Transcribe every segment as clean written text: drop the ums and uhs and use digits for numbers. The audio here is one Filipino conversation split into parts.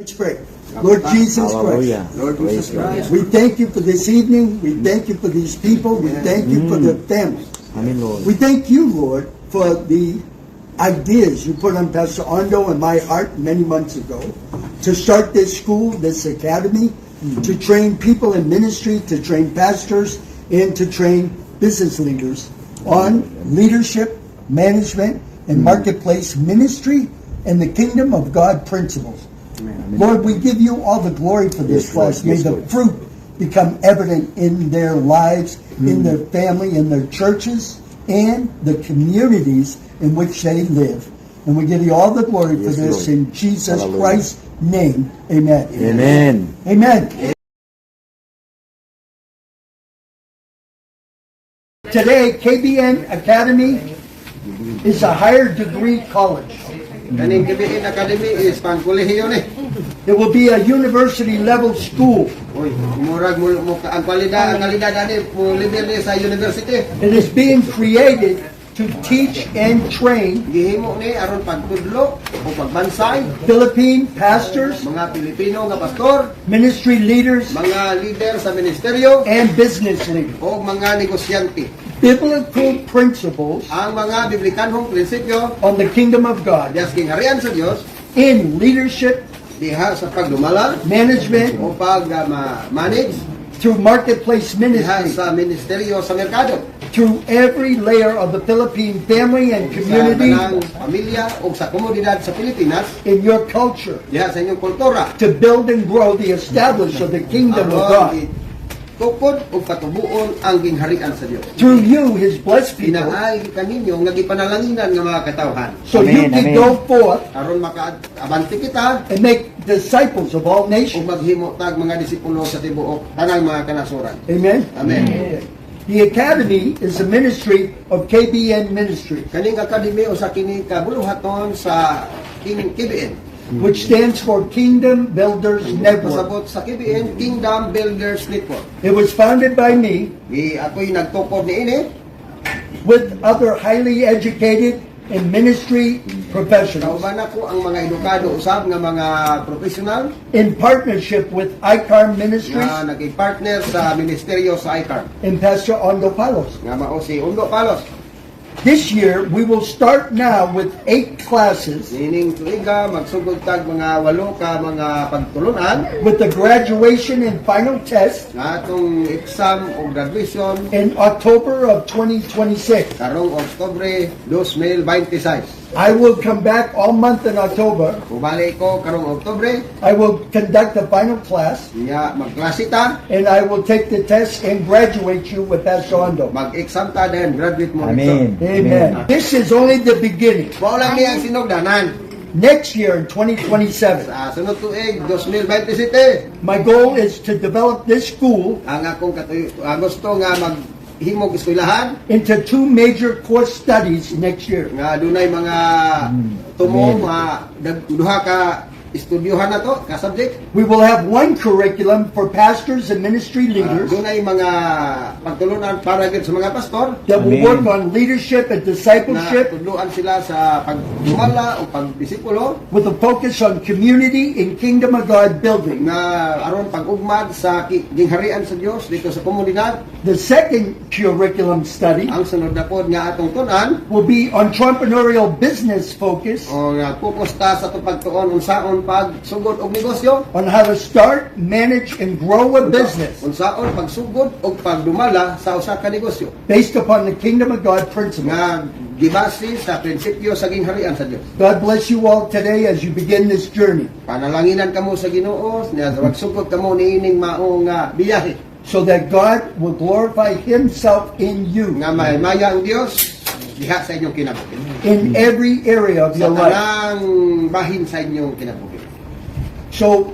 Let's pray. Lord Jesus Hallelujah. Christ, Lord Jesus Christ. we thank you for this evening. We thank you for these people. We thank you for their families. Amen, Lord. We thank you, Lord, for the ideas you put on Pastor Ondo and my heart many months ago to start this school, this academy, to train people in ministry, to train pastors, and to train business leaders on leadership, management, and marketplace ministry and the kingdom of God principles. Lord, we give you all the glory for this Yes, Lord. class. May Yes, the Lord. fruit become evident in their lives, in their family, in their churches, and the communities in which they live. And we give you all the glory for Yes, this Lord. in Jesus Hallelujah. Christ's name. Amen. Amen. Amen. Today, KBN Academy is a higher degree college. Kaning KBN Academy is pang kolehiyo ni. It will be a university level school. Uy, murag mo ang kalidad ani mo level ni sa university. It is being created to teach and train Gihimo ni aron pagtudlo o pagbansay Philippine pastors, mga Pilipino nga pastor, ministry leaders, mga leader sa ministeryo and business leaders. o mga negosyante. Biblical principles Ang mga biblikanhong prinsipyo on the kingdom of God dias kingharian sa Dios in leadership, diha sa pagdumala management, o pag-manage through marketplace diha ministry, sa ministeryo sa merkado. through every layer of the Philippine family and Sa community tanang pamilya o sa komunidad sa Pilipinas in your culture diha sa inyong kultura. to build and grow the establish of the kingdom of God. Tukod o patubuon ang gingharian sa Dios. Through you, His blessed people, Pinaay kaninyo nga gipanalanginan nga mga katawhan. so you Amen, can amen. go forth Aron makaabante kita and make disciples of all o nations. maghimo tag mga disipulo sa tibuok tanang mga kanasuran. Amen. Amen. The Academy is a ministry of KBN Ministry, Kaning akademi o sa kini kabuluhaton sa KBN. which stands for Kingdom Builders Network. Pasabot sa KBN Kingdom Builders Network. It was founded by me Ako'y nagtukod niini with other highly educated and ministry professionals kauban ako ang mga edukado usab nga mga professional in partnership with ICARM Ministries nga naging-partner sa ministeryo sa ICAR and Pastor Ondo Palos. nga mao si Undo Palos. This year, we will start now with 8 classes Nining tuiga magsugod tag mga 8 ka mga pagtulunan with the graduation and final test nga atong exam o graduation in October of 2026. karong Oktubre 2026. I will come back all month in October. Bumalik ko karong Oktubre I will conduct the final class, nya magklase ta, and I will take the test and graduate you with Pastor Ondo. mag-exam ta then graduate mo Amen. Amen. This is only the beginning. Mao lang ni ang sinugdanan. Next year in 2027, Sa sunod tuig 2027, my goal is to develop this school ang akong gusto nga maghimog eskwelahan into 2 major course studies next year. nga dunay mga tumo nga duha ka estudyohan na to ka subject. We will have one curriculum for pastors and ministry leaders Dunay mga pagtulunan para gid sa mga pastor that will Amen. work on leadership and na discipleship tudloan sila sa pagdumala o pagdisipulo with a focus on community and kingdom of God building. nga aron pag-ugmad sa gingharian sa Dios dito sa komunidad. The second curriculum study Ang sunod na pod nga atong tun-an will be entrepreneurial business focus o nga focus ta sa pagtuon unsaon pagsugod og negosyo, on how to start, manage, and grow a business unsaon pagsugod og pagdumala sa usa ka negosyo based upon the kingdom of God principles. nga gibase sa prinsipyo sa gingharian sa Dios. God bless you all today as you begin this journey, Panalanginan kamo sa Ginoo, nga magsugod kamo niining mao nga biyahe so that God will glorify Himself in you nga maya ang Dios diha sa inyong kinabuhi. in every area of Sa your life. tanang bahin sa inyong kinabuhi. So,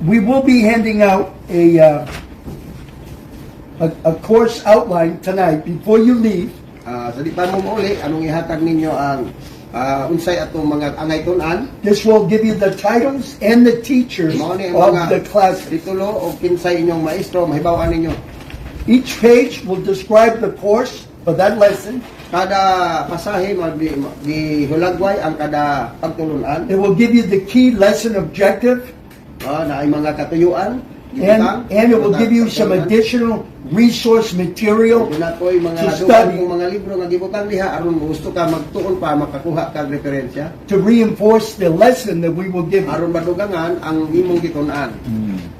we will be handing out a course outline tonight before you leave. Sa di pa mo mauli, anong ihatag ninyo ang unsay atong mga angay tun-an? This will give you the titles and the teachers Mao ni ang of mga the class. titulo o kinsay inyong maestro mahibaw-an ninyo. Each page will describe the course for that lesson. Kada pasahe hulagway ang kada pagtulunan. It will give you the key lesson objective, Na ay mga katuyuan. and it will give you some additional resource material Doon na ko'y to mga study. mga libro nga gibutang diha aron gusto ka magtuon pa makakuha ka referensya to reinforce the lesson that we will give you. aron madugangan ang imong gitun-an.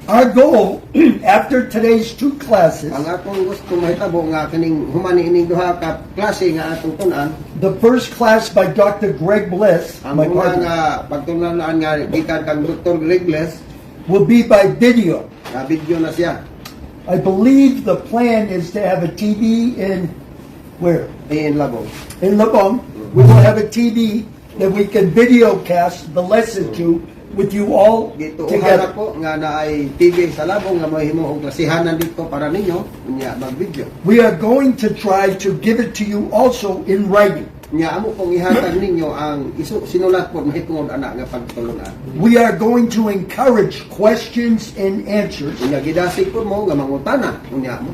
Our goal after today's 2 classes, Ang akong gusto mahitabo nga kining humani ining duha ka klase nga atong tun-an, the first class by Dr. Greg Bliss, ang my mga partner, nga pagtulunan nga gikan kang Dr. Gregles, will be by video. video na siya I believe the plan is to have a TV in where? in Labong. In Labong. We will have a TV that we can video cast the lesson to with you all Gituuhan together. ako nga na ay TV sa Labong nga mahimo og klasihanan dito para ninyo nya mag-video. We are going to try to give it to you also in writing. Nya amo kong ihatag ninyo ang sinulat po mahitungod ana nga pagtulunan. We are going to encourage questions and answers. Unya gidasig po mo nga mangutana. Unya mo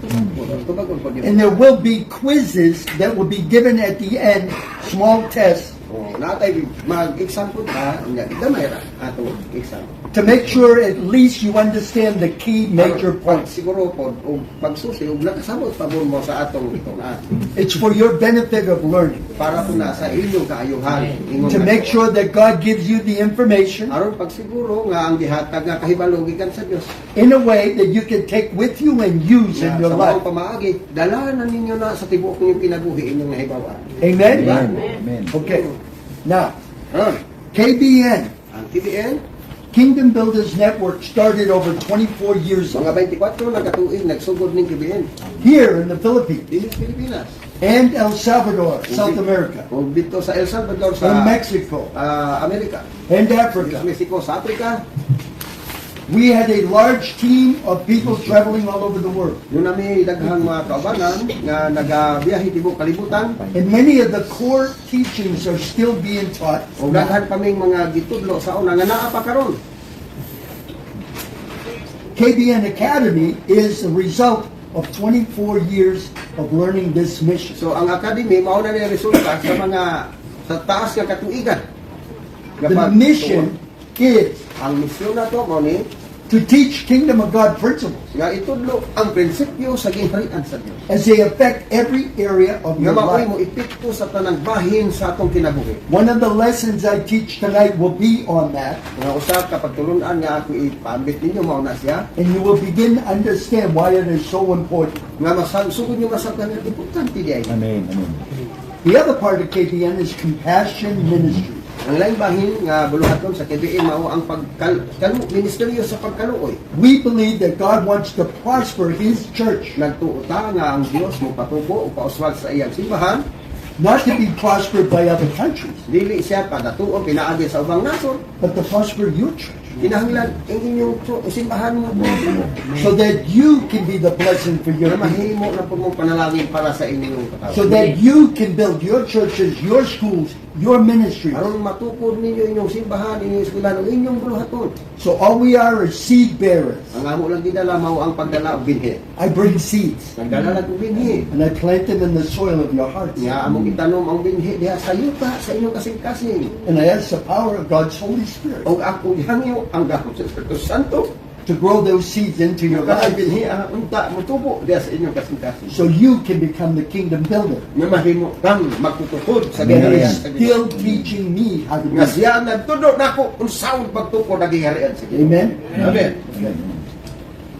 tubag po niyo. And there will be quizzes that will be given at the end, small tests, Natay mag-exam po ka, unya gamay ra ato exam. to make sure at least you understand the key major points. Siguro po og pagsusi og nakasabot pa mo sa atong itunan It's for your benefit of learning, para po na sa inyong kaayuhan. Ingon to na make to. sure that God gives you the information aron pagsiguro nga ang gihatag nga kahibalo gikan sa Dios. in a way that you can take with you and use in your Sa life. maong pamaagi, dala na ninyo na sa tibuok ninyong kinabuhi inyong nahibawan. Amen? Amen. Okay. Now, Aron, KBN, ang TBN, Kingdom Builders Network, started over 24 years ago mga 24 na katuig nagsugod ning TBN. here in the Philippines Dili sa Pilipinas. and El Salvador, South America, O dito sa El Salvador, sa and Mexico, Amerika. and Sa Africa. Mexico, sa Africa. We had a large team of people traveling all over the world. Yun nami daghang mga kaubanan nga nagabiyahe tibuok kalibutan. And many of the core teachings are still being taught. O daghan kaming mga gitudlo sa una nga naa pa karon. KBN Academy is the result of 24 years of learning this mission. So ang academy mao na ni resulta sa mga sa taas nga katuigan. The mission is Ang misyon na to mo ni to teach Kingdom of God principles nga itudlo ang prinsipyo sa gingharian sa Dios. as they affect every area of Nga your maoy life. mo epekto sa tanang bahin sa atong kinabuhi. One of the lessons I teach tonight will be on that, Nga usa ka pagtulunan nga ako ipaambit ninyo mao na siya. and you will begin to understand why it is so important. Nga masugod nyo masabtan nga importante di ay. Amen. Amen. The other part of KBN is compassion ministry. Ang lain bahin nga buluhaton sa KBN mao ang ministeryo sa pagkaluoy. We believe that God wants to prosper His church, Nagtuota nga ang Dios mo patubo o pauswag sa iyang simbahan, not to be prospered by other countries, dili siya padatuon pinaagi sa ubang nasod. but to prosper your church, Kinahanglan ang inyong simbahan mo so that you can be the blessing for your na people, mahimo na po mong panalangin para sa inyong so katawhan. that you can build your churches, your schools, your ministries. Aron matukod ninyo inyong simbahan, inyong eskwelahan, o inyong buluhaton. So all we are seed bearers. Ang amo lang gidala mao ang pagdala og binhi. I bring seeds, Nagdala lang og binhi. and I plant them in the soil of your hearts. Nga among itanom ang binhi diha sa yuta sa inyong kasing-kasing. And I ask the power of God's Holy Spirit O ako hangyo ang gahom sa Espiritu Santo. to grow those seeds into your Yung life, binhi ang unta mutubo diha sa inyong kasing-kasing. so you can become the kingdom builder. Nga mahimo kang magtutukod sa And He gingharian is sa Ginoo. still teaching me how to do Nga it. siya nagtudo nako kung saan pagtukod na gingharian sa Ginoo. Amen? Amen.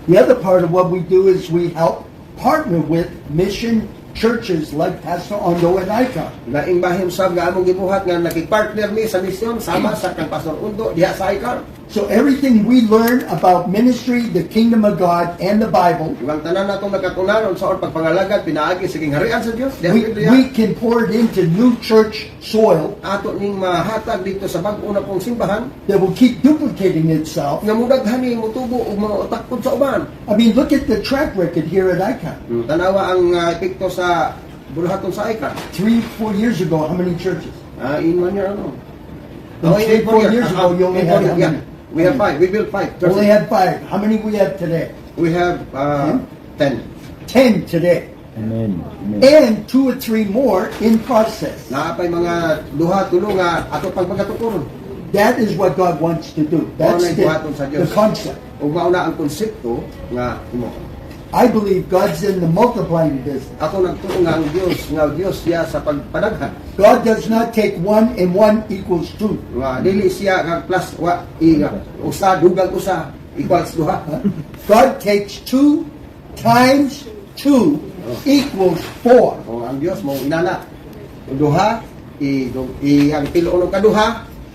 The other part of what we do is we help partner with mission churches like Pastor Ondo and Icon. Laing bahim sab nga among gibuhat nga nakipартner mi sa misyon sama sa kang Pastor Undo diha sa Icon. So everything we learn about ministry, the kingdom of God, and the Bible, Ibang tanan natong nagkatunanon sa pagpangalagad pinaagi sa gingharian sa Dios. Diha we diha. can pour it into new church soil Ato ning mahatag dito sa bag-o na pong simbahan that will keep duplicating itself. nga mudaghani mutubo og mga utak pod sa uban. I mean, look at the track record here at Icon. Tanawa ang epekto sa buluhaton sa Icon. 3-4 years ago, how many churches? In 1 year ano? And 3-4 years ago, you only had how many? We have 5. We built 5. Only had 5. How many we have today? We have 10. 10 today. Amen. Amen. and 2 or 3 more in process. Naapay mga duha tulo nga ato pagpagatukuron. That is what God wants to do. That's Maunay buhaton sa the Dios. concept. Ug mauna ang konsepto nga imo. I believe God's in the multiplying business. Ako nagtuo nga ang Dios siya sa pagpadaghan. God does not take 1 and 1 equals 2. Nga dili siya nga plus wa usa dugang usa equals duha. God takes 2 times 2 equals 4. O ang Dios mo inana. Duha ang tiluon ka duha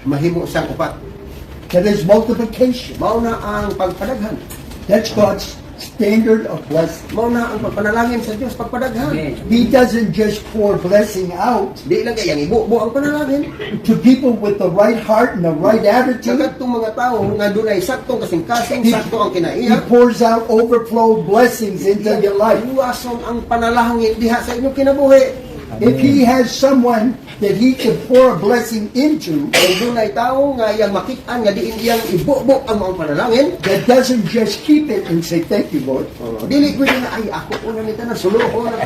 mahimo siyang upat. That is multiplication. Mao na ang pagpadaghan. That's God's standard of blessing. Mao na ang pagpanalangin sa Dios pagpadaghan. He doesn't just pour blessing out Di lang kayang ibubo ang panalangin. to people with the right heart and the right attitude. Kagatong mga tao nga dunay saktong kasing-kasing, sakto ang He kinaiya. pours out overflow blessings into your life. Iwason ang panalangin diha sa inyong kinabuhi. If he has someone that he can pour a blessing into Kung dunay tao nga iyang makitaan nga diin iyang ibubo ang mga panalangin, that doesn't just keep it and say, thank you, Lord, dili ko na ay ako una nito na suluho na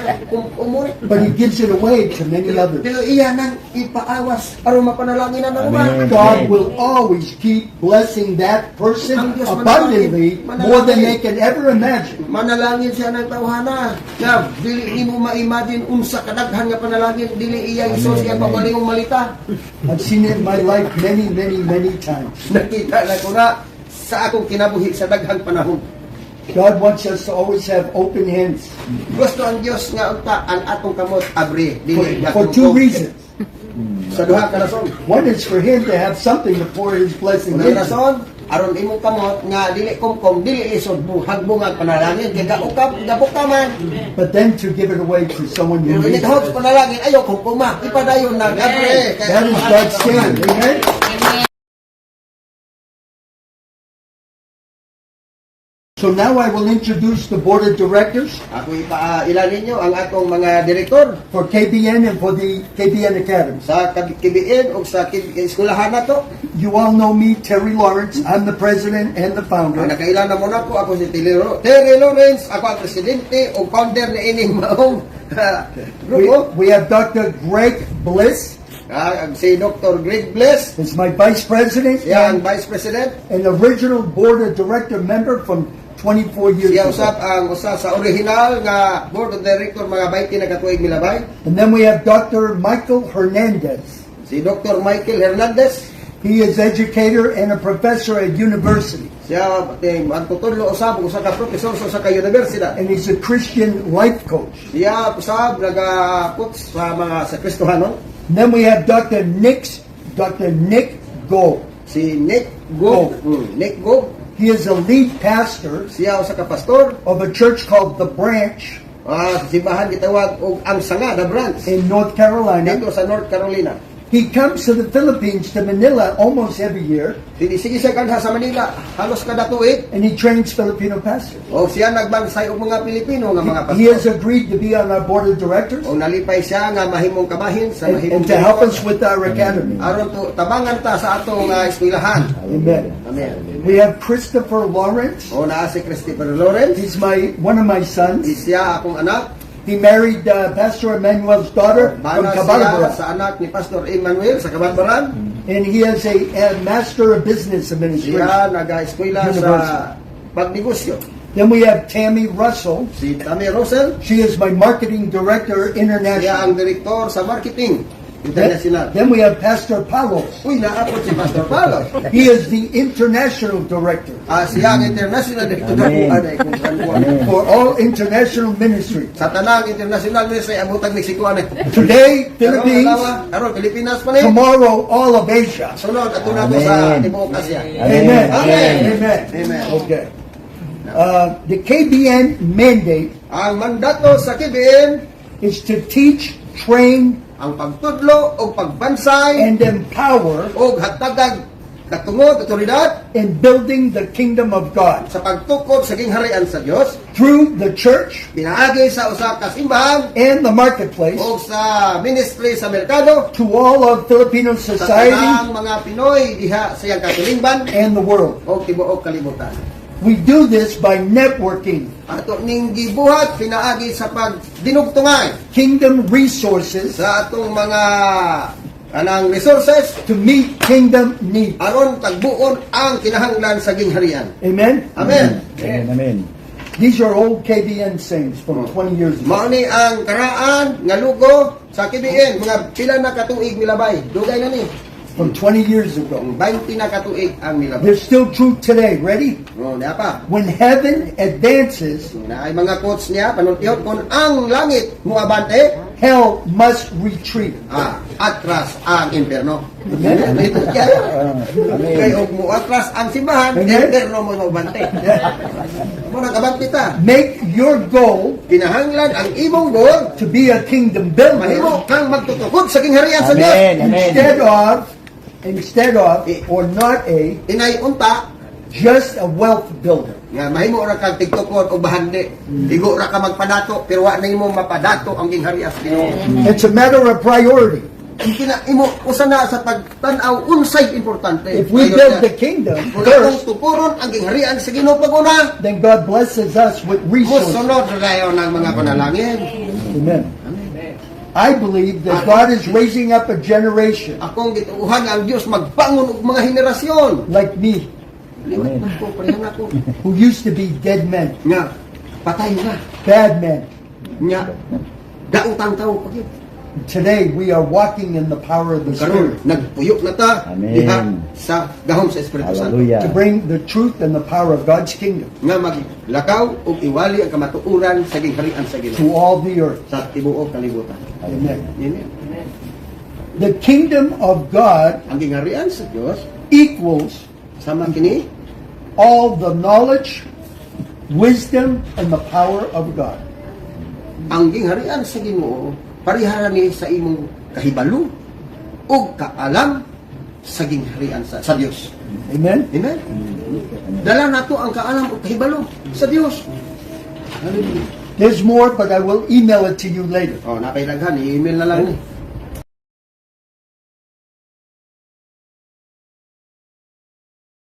umuwi. but he gives it away to many others. Pero iya nang ipaawas aron mapanalangin na naman. Amen. God will always keep blessing that person abundantly more than they can ever imagine. Manalangin siya ng tawhana. Nga dili nimo ma-imagine unsa kadaghan nga panalangin dili iya isos iya pagalingong malita. I've seen it in my life many, many, many times. Nakita na ko na sa akong kinabuhi sa daghang panahon. God wants us to always have open hands Gusto ang Dios nga unta ang atong kamot abri dili for 2 reasons. Sa duha ka rason. One is for him to have something to pour his blessing Unang into. rason, aron imong kamot nga dili kumkom dili lisod hagbungag panalangin kay gaukap gabukaman. But then to give it away to someone who Pero needs initahod sa it. panalangin ayo kumkuma ipadayon na gabre. That is God's standard. Amen? So now I will introduce the board of directors Ako ipailan ninyo ang atong mga direktor for KBN and for the KBN Academy. sa KBN o sa eskwelahan nato. You all know me, Terry Lawrence. I'm the president and the Ang founder. nakailan na muna ko ako si Terry Lawrence, ako ang presidente o founder na ining maong grupo. We have Dr. Greg Bliss Si Dr. Greg Bless, as my vice president siya ang and vice president. an original board of director member from 24 years Siya ago. usab ang usa sa original nga board of director mga 20 na katuig milabay. And then we have Dr. Michael Hernandez. Si Dr. Michael Hernandez, He is educator and a professor at university. siya ang tutudlo usab usa ka professor sa usa ka universidad. And he's a Christian life coach. Siya usab naga-coach sa mga sa Kristohanon. And then we have Dr. Nick Go. Si Nick Go. Nick Go. He is a lead pastor Siya usa ka pastor. of a church called The Branch Simbahan gitawag og ang Sanga the Branch in North Carolina. dito sa North Carolina. He comes to the Philippines, to Manila, almost every year, Sige siya kanha sa Manila halos kada tuig. and he trains Filipino pastors. O siya nagbansay og mga Pilipino nga mga He has pastor. agreed to be on our board of directors O nalipay siya nga mahimong kamahin sa and mahimong to help us with our academy. aron to tabangan ta sa atong eskwelahan. Amen. Amen. We have Christopher Lawrence. O naa si Christopher Lawrence. He's one of my sons. Siya akong anak. He married Pastor Emmanuel's daughter from Bana siya Cabarabara. sa anak ni Pastor Emmanuel sa Kabarbaran. And he has a Master of Business Administration. Siya naga-eskwela sa pagnegosyo. Then we have Tammy Russell. Si Tammy Russell, She is my marketing director siya international. ang direktor sa marketing international. Then we have Pastor Palos. Uy, naapot si Pastor Palos. He is the international director Siya ang international director for all international ministries. sa tanang international ministry ang butang Mexico ani. Today, Philippines. Aron Pilipinas pa ni. Tomorrow, all of Asia. Sunod ato na to sa tibuok Asia. Amen. Amen. Amen. Amen. Okay. The KBN mandate Ang mandato sa KBN is to teach, train, ang pagtudlo o pagbansay and empower o hatagag katungod otoridad in building the kingdom of God sa pagtukod sa gingharian sa Dios through the church pinaagi sa usa ka simbahan and the marketplace o sa ministry sa merkado to all of Filipino sa society tanang mga Pinoy diha sa iyang katulingban and the world. o tibuok kalibutan. We do this by networking Ato ning gibuhat pinaagi sa pagdinugtungay kingdom resources sa atong mga anang resources to meet kingdom needs. aron tagbuon ang kinahanglan sa gingharian. Amen? Amen. Amen. Amen. These are old KBN sayings from 20 years ago. Mao ni ang karaan nga lugo sa KBN mga pila na katuig milabay. Dugay na ni. From 20 years ago. Ang 20 na katuig ang milabay. They're still true today. Ready? Oh, na pa. When heaven advances, Na ay mga quotes niya panultihon kung ang langit muabante, hell must retreat. atras ang impierno. Amen. Ito kaya. Amen. Kay og muatras ang simbahan, Amen. impierno mo mabante. Mo nagabante ta. Make your goal Kinahanglan ang imong goal to be a kingdom builder mahimo kang magtutukod sa kingharian sa Dios. Amen. Amen. instead of, or not a, Inay unta just a wealth builder. nga mahimo ra kag tigtukod og bahandi. Igo ra ka magpadato pero wa na imo mapadato ang gingharian sa Ginoo. It's a matter of priority. Ang imo usa na sa pagtan-aw unsay importante. If we Ayon build na. the kingdom Kung atong first, tukuron ang gingharian sa Ginoo pag-una, then God blesses us with resources. musunod rayo ng mga panalangin. Amen. I believe that God is raising up a generation Akong gituuhan ang Dios magbangon og mga henerasyon. like me, Liwat na ko, parehan ako. who used to be dead men, Nga, patay na. bad men. Nga, daotang tao pagit. Today we are walking in the power of the Karon, Spirit nagpuyok na ta Amen. diha sa gahom sa Espiritu Santo. Hallelujah. to bring the truth and the power of God's kingdom Nga maglakaw ug iwali ang kamatuoran sa gingharian sa Ginoo to all the earth. sa tibuok kalibutan. Amen. Amen. The kingdom of God Ang gingharian sa Dios equals sama kini all the knowledge, wisdom, and the power of God. ang gingharian sa Ginoo parihara ni sa imong kahibalo ug kaalam sa gingharian sa Dios. Amen. Amen. Dala nato ang kaalam ug kahibalo sa Dios. Hallelujah. There's more, but I will email it to you later. Oh, napay daghan i-email na lang ni.